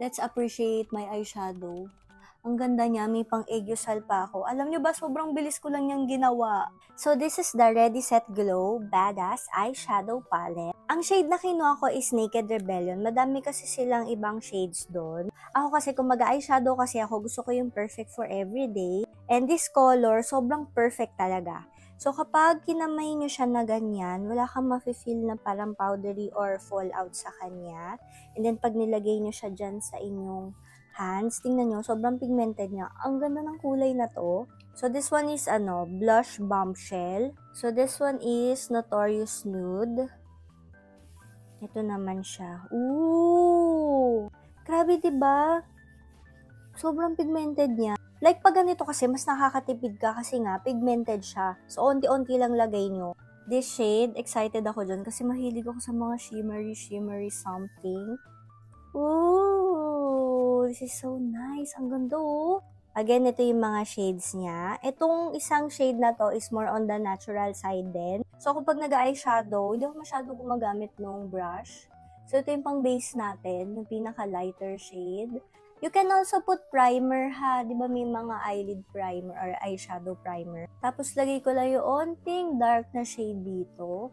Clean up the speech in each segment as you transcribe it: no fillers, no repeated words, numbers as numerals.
Let's appreciate my eyeshadow. Ang ganda niya, may pang aegosal pa ako. Alam niyo ba, sobrang bilis ko lang niyang ginawa. So, this is the Ready Set Glow Badass Eyeshadow Palette. Ang shade na kinuha ko is Naked Rebellion. Madami kasi silang ibang shades doon. Ako kasi kung mag-eyeshadow kasi ako, gusto ko yung perfect for everyday. And this color, sobrang perfect talaga. So, kapag kinamay nyo siya na ganyan, wala kang mafe-feel na parang powdery or fallout sa kanya. And then, pag nilagay nyo siya dyan sa inyong hands, tingnan nyo, sobrang pigmented niya. Ang ganda ng kulay na to. So, this one is, Blush Bombshell. So, this one is Notorious Nude. Ito naman siya. Ooh! Grabe, diba? Sobrang pigmented niya. Like, pag ganito kasi, mas nakakatipid ka kasi nga, pigmented siya. So, onti-onti lang lagay nyo. This shade, excited ako dyan kasi mahilig ako sa mga shimmery something. Ooh! This is so nice. Ang ganda, oh. Again, ito yung mga shades niya. Itong isang shade na to is more on the natural side din. So, kapag nag-eyeshadow, hindi ako masyado gumagamit ng brush. So, ito yung pang base natin, yung pinaka-lighter shade. You can also put primer ha, di ba may mga eyelid primer or eyeshadow primer. Tapos lagay ko lang yung onting dark na shade dito.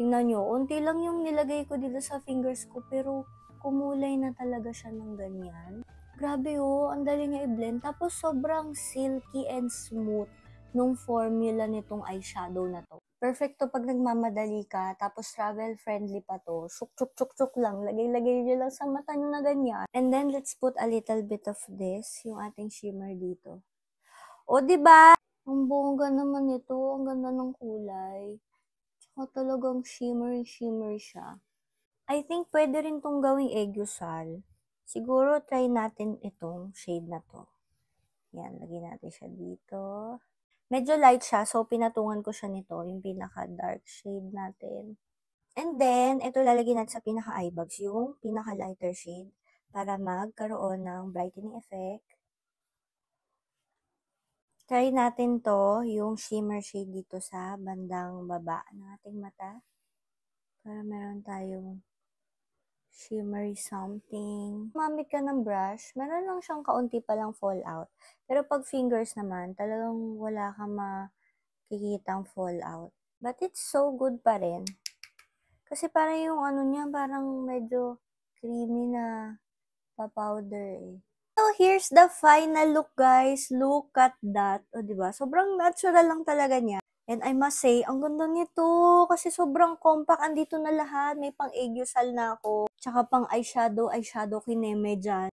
Tingnan nyo, onti lang yung nilagay ko dito sa fingers ko pero kumulay na talaga siya ng ganyan. Grabe oh, ang dali niya i-blend. Tapos sobrang silky and smooth nung formula nitong eyeshadow na to. Perfect to pag nagmamadali ka, tapos travel friendly pa to. Suk lang, lagay-lagay nyo lang sa mata nyo na ganyan. And then let's put a little bit of this, yung ating shimmer dito. O diba? Ang bongga naman ito, ang ganda ng kulay. Tsaka talagang shimmer siya. I think pwede rin tong gawing aegosal. Siguro try natin itong shade na to. Yan, lagyan natin siya dito. Medyo light siya, so pinatungan ko siya nito, yung pinaka-dark shade natin. And then, ito lalagyan natin sa pinaka-eye bags, yung pinaka-lighter shade para magkaroon ng brightening effect. Try natin to, yung shimmer shade dito sa bandang baba ng ating mata. Para meron tayong shimmery something. Gumamit ka ng brush, meron lang siyang kaunti palang fallout. Pero pag fingers naman, talagang wala kang makikitang fallout. But it's so good pa rin. Kasi parang yung ano niya, parang medyo creamy na pa-powder eh. So, here's the final look, guys. Look at that. O, diba? Sobrang natural lang talaga niya. And I must say, ang ganda nito. Kasi sobrang compact. Andito na lahat. May pang aegosal na ako. Tsaka pang eyeshadow kineme dyan.